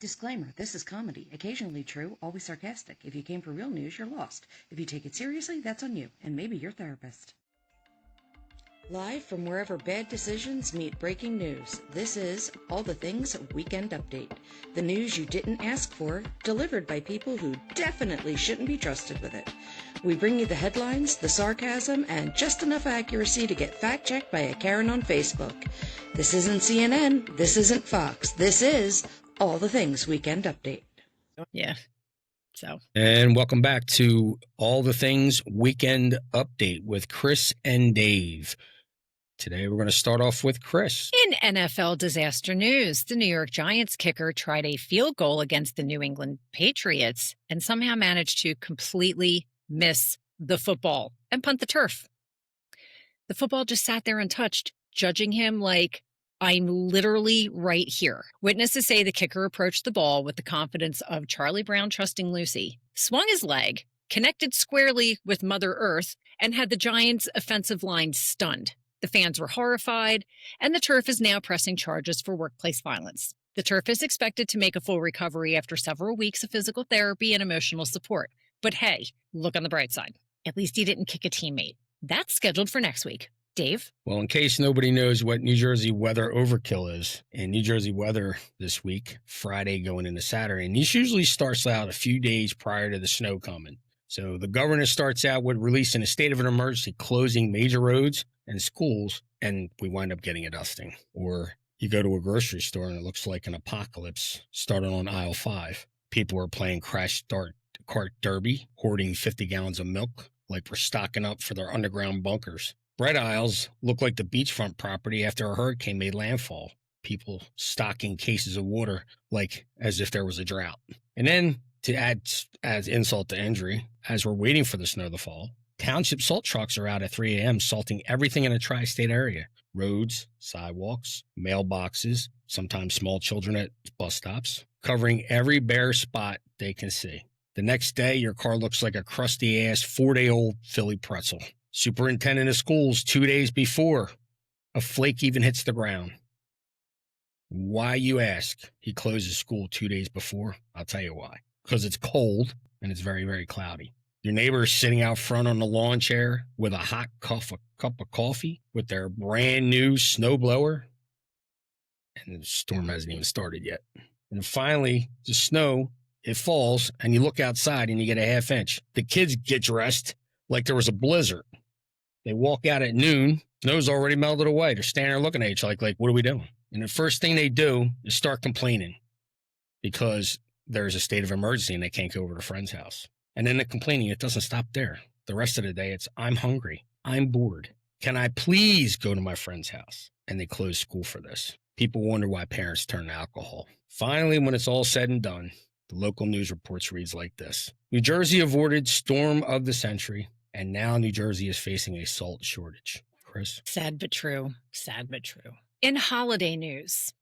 Disclaimer, this is comedy, occasionally true, always sarcastic. If you came for real news, you're lost. If you take it seriously, that's on you, and maybe your therapist. Live from wherever bad decisions meet breaking news, this is All the Things Weekend Update. The news you didn't ask for, delivered by people who definitely shouldn't be trusted with it. We bring you the headlines, the sarcasm, and just enough accuracy to get fact-checked by a Karen on Facebook. This isn't CNN, this isn't Fox, this is All the Things Weekend Update. Yeah. And welcome back to All the Things Weekend Update with Kris and Dave. Today we're going to start off with Kris. In NFL disaster news, the New York Giants kicker tried a field goal against the New England Patriots and somehow managed to completely miss the football and punt the turf. The football just sat there untouched, judging him like, I'm literally right here. Witnesses say the kicker approached the ball with the confidence of Charlie Brown trusting Lucy, swung his leg, connected squarely with Mother Earth, and had the Giants' offensive line stunned. The fans were horrified, and the turf is now pressing charges for workplace violence. The turf is expected to make a full recovery after several weeks of physical therapy and emotional support. But hey, look on the bright side. At least he didn't kick a teammate. That's scheduled for next week. Dave? Well, in case nobody knows what New Jersey weather overkill is, in New Jersey weather this week, Friday going into Saturday, and this usually starts out a few days prior to the snow coming. So the governor starts out with releasing a state of an emergency, closing major roads and schools, and we wind up getting a dusting. Or you go to a grocery store and it looks like an apocalypse started on aisle 5. People are playing crash cart derby, hoarding 50 gallons of milk like we're stocking up for their underground bunkers. Bread aisles look like the beachfront property after a hurricane made landfall. People stocking cases of water like as if there was a drought. And then to add as insult to injury, as we're waiting for the snow to fall, township salt trucks are out at 3 a.m. salting everything in a tri-state area. Roads, sidewalks, mailboxes, sometimes small children at bus stops, covering every bare spot they can see. The next day, your car looks like a crusty-ass 4-day-old Philly pretzel. Superintendent of schools 2 days before a flake even hits the ground. Why, you ask? He closes school 2 days before. I'll tell you why. Because it's cold and it's very, very cloudy. Your neighbor is sitting out front on the lawn chair with a hot cup of coffee with their brand new snowblower. And the storm hasn't even started yet. And finally, the snow, it falls, and you look outside and you get a half inch. The kids get dressed like there was a blizzard. They walk out at noon, snow's already melted away. They're standing there looking at each other like, what are we doing? And the first thing they do is start complaining because there's a state of emergency and they can't go over to a friend's house. And then the complaining, it doesn't stop there. The rest of the day, it's, I'm hungry. I'm bored. Can I please go to my friend's house? And they close school for this. People wonder why parents turn to alcohol. Finally, when it's all said and done, the local news reports reads like this. New Jersey avoided storm of the century, and now New Jersey is facing a salt shortage. Kris? Sad but true. Sad but true. In holiday news,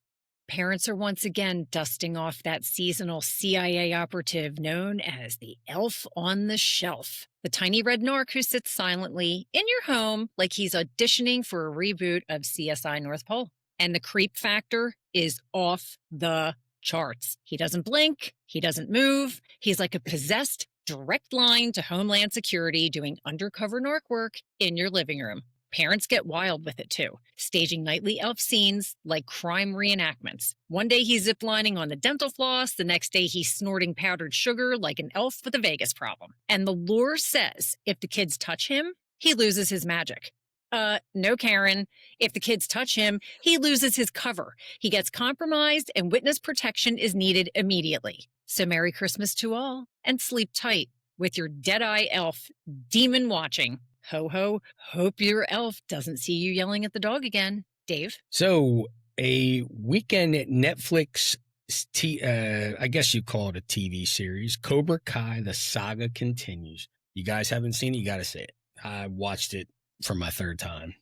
parents are once again dusting off that seasonal CIA operative known as the elf on the shelf. The tiny red narc who sits silently in your home like he's auditioning for a reboot of CSI North Pole. And the creep factor is off the charts. He doesn't blink. He doesn't move. He's like a possessed direct line to Homeland Security doing undercover narc work in your living room. Parents get wild with it too, staging nightly elf scenes like crime reenactments. One day he's ziplining on the dental floss, the next day he's snorting powdered sugar like an elf with a Vegas problem. And the lore says if the kids touch him, he loses his magic. No, Karen. If the kids touch him, he loses his cover. He gets compromised and witness protection is needed immediately. So Merry Christmas to all and sleep tight with your dead-eye elf demon watching. Ho, ho, hope your elf doesn't see you yelling at the dog again. Dave? So a weekend at Netflix, I guess you call it a TV series, Cobra Kai, the saga continues. You guys haven't seen it, you got to see it. I watched it for my third time.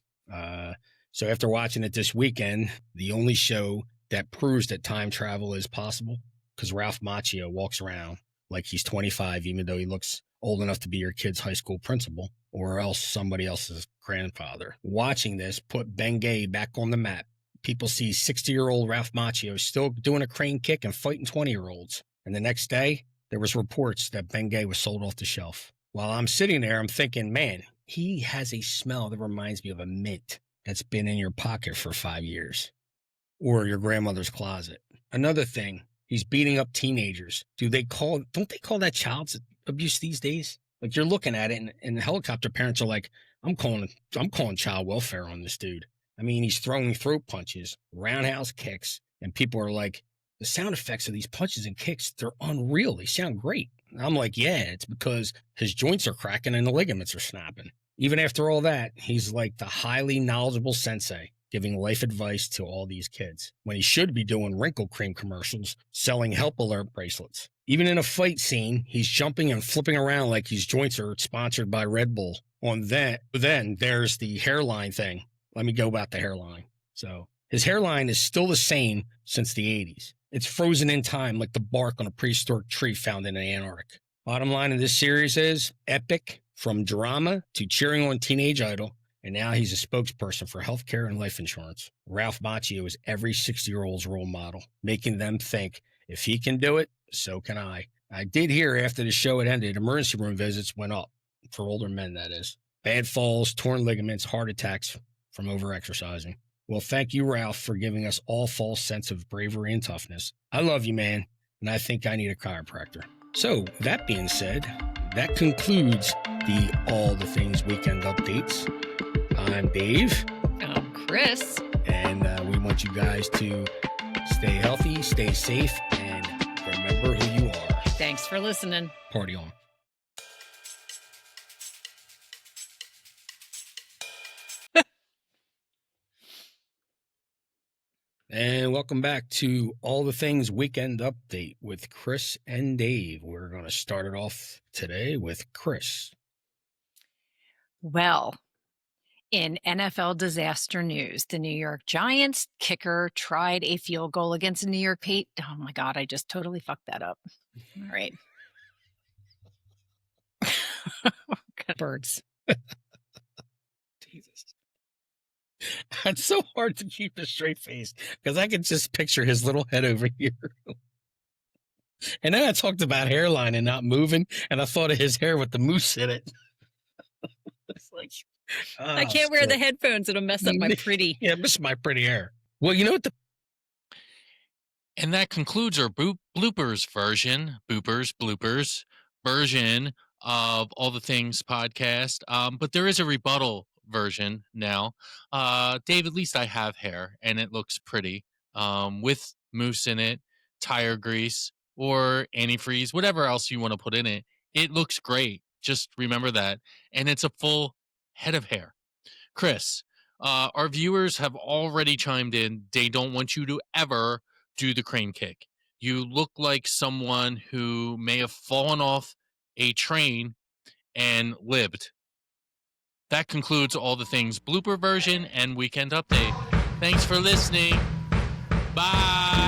So after watching it this weekend, the only show that proves that time travel is possible, because Ralph Macchio walks around like he's 25, even though he looks old enough to be your kid's high school principal or else somebody else's grandfather. Watching this put Bengay back on the map. people see 60-year-old Ralph Macchio still doing a crane kick and fighting 20-year-olds. And the next day, there was reports that Bengay was sold off the shelf. While I'm sitting there, I'm thinking, man, he has a smell that reminds me of a mint that's been in your pocket for 5 years or your grandmother's closet. Another thing, he's beating up teenagers. Don't they call that child abuse these days? Like, you're looking at it and the helicopter parents are like, I'm calling child welfare on this dude. I mean, he's throwing throat punches, roundhouse kicks, and people are like, the sound effects of these punches and kicks, they're unreal. They sound great. And I'm like, yeah, it's because his joints are cracking and the ligaments are snapping. Even after all that, he's like the highly knowledgeable sensei giving life advice to all these kids when he should be doing wrinkle cream commercials, selling help alert bracelets. Even in a fight scene, he's jumping and flipping around like his joints are sponsored by Red Bull. Then there's the hairline thing. Let me go about the hairline. So his hairline is still the same since the 80s. It's frozen in time like the bark on a prehistoric tree found in the Antarctic. Bottom line of this series is epic, from drama to cheering on Teenage Idol, and now he's a spokesperson for healthcare and life insurance. Ralph Macchio is every 60-year-old's role model, making them think, if he can do it, so can I. I did hear after the show had ended, emergency room visits went up, for older men, that is. Bad falls, torn ligaments, heart attacks from overexercising. Well, thank you, Ralph, for giving us all false sense of bravery and toughness. I love you, man, and I think I need a chiropractor. So, that being said, that concludes the All the Things Weekend Updates. I'm Dave. I'm Kris. And we want you guys to stay healthy, stay safe, and remember who you are. Thanks for listening. Party on. And welcome back to All the Things Weekend Update with Kris and Dave. We're going to start it off today with Kris. Well, in NFL disaster news, the New York Giants kicker tried a field goal against the New York Patriots. Oh my God, I just totally fucked that up. All right. Birds. Jesus. It's so hard to keep a straight face because I can just picture his little head over here. And then I talked about hairline and not moving, and I thought of his hair with the moose in it. It's like, I can't wear the headphones. It'll mess up my pretty. Yeah, miss my pretty hair. Well, you know what? And that concludes our bloopers version of All the Things podcast. But there is a rebuttal version now. Dave, at least I have hair and it looks pretty, with mousse in it, tire grease, or antifreeze, whatever else you want to put in it. It looks great. Just remember that. And it's a full head of hair. Kris, our viewers have already chimed in. They don't want you to ever do the crane kick. You look like someone who may have fallen off a train and lived. That concludes All the Things blooper version and weekend update. Thanks for listening. Bye.